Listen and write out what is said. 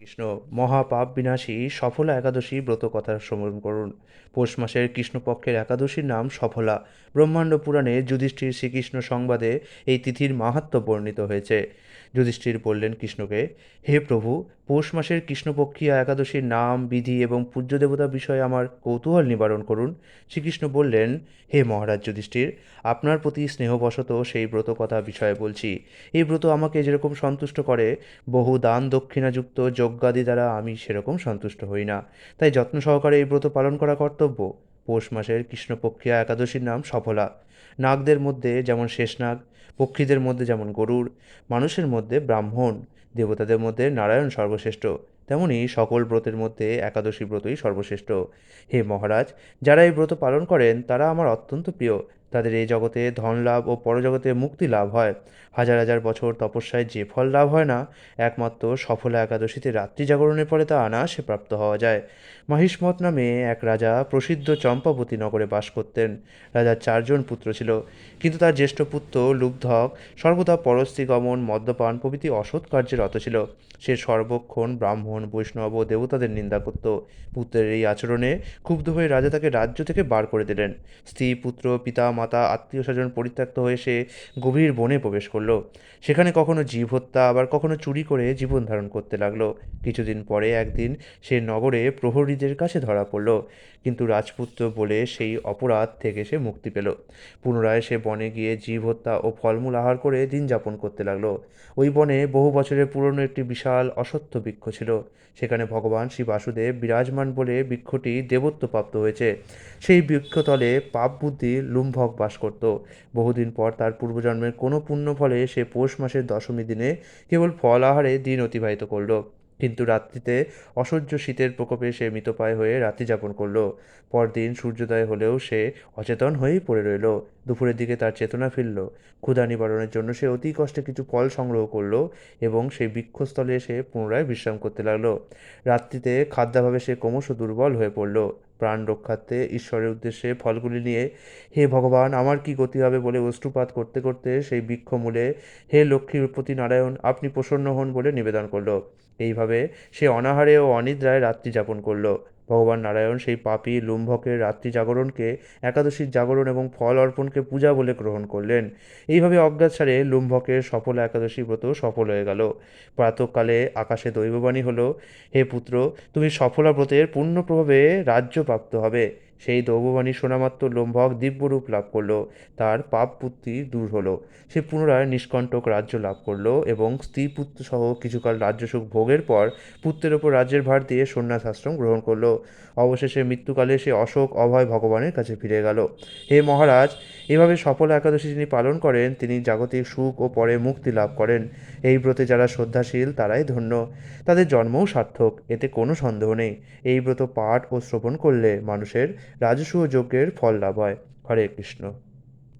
কৃষ্ণ মহাপাপ বিনাশী সফলা একাদশী ব্রত কথা স্মরণ করুন। পৌষ মাসের কৃষ্ণপক্ষের একাদশীর নাম সফলা। ব্রহ্মাণ্ড পুরাণে যুধিষ্ঠির শ্রীকৃষ্ণ সংবাদে এই তিথির মাহাত্ম্য বর্ণিত হয়েছে। যুধিষ্ঠির বললেন কৃষ্ণকে, হে প্রভু, পৌষ মাসের কৃষ্ণপক্ষীয় একাদশীর নাম, বিধি এবং পূজ্য দেবতা বিষয়ে আমার কৌতূহল নিবারণ করুন। শ্রীকৃষ্ণ বললেন, হে মহারাজ যুধিষ্ঠির, আপনার প্রতি স্নেহবশত সেই ব্রত কথা বিষয়ে বলছি। এই ব্রত আমাকে যেরকম সন্তুষ্ট করে, বহু দান দক্ষিণাযুক্ত যজ্ঞাদি দ্বারা আমি সেরকম সন্তুষ্ট হই না। তাই যত্ন সহকারে এই ব্রত পালন করা কর্তব্য। পৌষ মাসের কৃষ্ণপক্ষিয়া একাদশীর নাম সফলা। নাগদের মধ্যে যেমন শেষনাগ, পক্ষীদের মধ্যে যেমন গরুড়, মানুষের মধ্যে ব্রাহ্মণ, দেবতাদের মধ্যে নারায়ণ সর্বশ্রেষ্ঠ, তেমনি সকল ব্রতের মধ্যে একাদশী ব্রতই সর্বশ্রেষ্ঠ। হে মহারাজ, যারা এই ব্রত পালন করেন তারা আমার অত্যন্ত প্রিয়। তাদের এই জগতে ধন লাভ ও পরজগতে মুক্তি লাভ হয়। হাজার হাজার বছর তপস্যায় যে ফল লাভ হয় না, একমাত্র সফলা একাদশীতে রাত্রি জাগরণের ফলে তা অনায়াসে প্রাপ্ত হওয়া যায়। মহিষ্মত নামে এক রাজা প্রসিদ্ধ চম্পাবতী নগরে বাস করতেন। রাজার 4জন পুত্র ছিল, কিন্তু তার জ্যেষ্ঠ পুত্র লুব্ধক সর্বদা পরস্ত্রী গমন, মদ্যপান প্রভৃতি অসৎ কার্যে রত ছিল। সে সর্বক্ষণ ব্রাহ্মণ, বৈষ্ণব ও দেবতাদের নিন্দা করত। পুত্রের এই আচরণে ক্ষুব্ধ হয়ে রাজা তাকে রাজ্য থেকে বার করে দিলেন। স্ত্রী, পুত্র, পিতা, মাতা, আত্মীয় স্বজন পরিত্যক্ত হয়ে সে গভীর বনে প্রবেশ করলো। সেখানে কখনো জীব হত্যা, আবার কখনো চুরি করে জীবন ধারণ করতে লাগলো। কিছুদিন পরে একদিন সে নগরে প্রহরীদের কাছে ধরা পড়ল, কিন্তু রাজপুত্র বলে সেই অপরাধ থেকে সে মুক্তি পেল। পুনরায় সে বনে গিয়ে জীব হত্যা ও ফলমূল আহার করে দিন যাপন করতে লাগলো। ওই বনে বহু বছরের পুরনো একটি বিশাল অশ্বত্থ বৃক্ষ ছিল। সেখানে ভগবান শ্রী বাসুদেব বিরাজমান বলে বৃক্ষটি দেবত্ব প্রাপ্ত হয়েছে। সেই বৃক্ষতলে পাপ বুদ্ধি লুম্ভক বাস করত। বহুদিন পর তার পূর্বজন্মের কোনো পুণ্য ফলে সে পৌষ মাসের দশমী দিনে কেবল ফল আহারে দিন অতিবাহিত করল। কিন্তু রাত্রিতে অসহ্য শীতের প্রকোপে সে মৃতপ্রায় হয়ে রাত্রি যাপন করল। পরদিন সূর্যোদয় হলেও সে অচেতন হয়েই পড়ে রইল। দুপুরের দিকে তার চেতনা ফিরল। ক্ষুধা নিবারণের জন্য সে অতি কষ্টে কিছু ফল সংগ্রহ করলো এবং সেই বৃক্ষস্থলে এসে পুনরায় বিশ্রাম করতে লাগলো। রাত্রিতে খাদ্যাভাবে সে ক্রমশ দুর্বল হয়ে পড়ল। প্রাণ রক্ষার্থে ঈশ্বরের উদ্দেশ্যে ফলগুলি নিয়ে, হে ভগবান, আমার কি গতি হবে বলে অশ্রুপাত করতে করতে সেই বৃক্ষমূলে, হে লক্ষ্মীপতি নারায়ণ, আপনি প্রসন্ন হন বলে নিবেদন করল। এইভাবে সে অনাহারে ও অনিদ্রায় রাত্রি যাপন করল। ভগবান নারায়ণ সেই পাপী লুম্ভকের রাত্রি জাগরণকে, একাদশীর জাগরণ এবং ফল অর্পণকে পূজা বলে গ্রহণ করলেন। এইভাবে অজ্ঞাতসারে লুম্ভকের সফল একাদশী ব্রত সফল হয়ে গেল। প্রাতঃকালে আকাশে দৈববাণী হলো, হে পুত্র, তুমি সফলা ব্রতের পূর্ণ প্রভাবে রাজ্য প্রাপ্ত হবে। সেই দৈববাণী শোনামাত্র লম্ভক দিব্যরূপ লাভ করলো। তার পাপ বুদ্ধি দূর হলো। সে পুনরায় নিষ্কণ্টক রাজ্য লাভ করলো এবং স্ত্রী পুত্র সহ কিছুকাল রাজ্যসুখ ভোগের পর পুত্রের ওপর রাজ্যের ভার দিয়ে সন্ন্যাস আশ্রম গ্রহণ করলো। অবশেষে মৃত্যুকালে সে অশোক অভয় ভগবানের কাছে ফিরে গেল। হে মহারাজ, এভাবে সফল একাদশী যিনি পালন করেন তিনি জাগতিক সুখ ও পরে মুক্তি লাভ করেন। এই ব্রতে যারা শ্রদ্ধাশীল তারাই ধন্য। তাদের জন্মও সার্থক, এতে কোনো সন্দেহ নেই। এই ব্রত পাঠ ও শ্রবণ করলে মানুষের রাজসূয় যজ্ঞের ফল লাভ হয়। হরে কৃষ্ণ।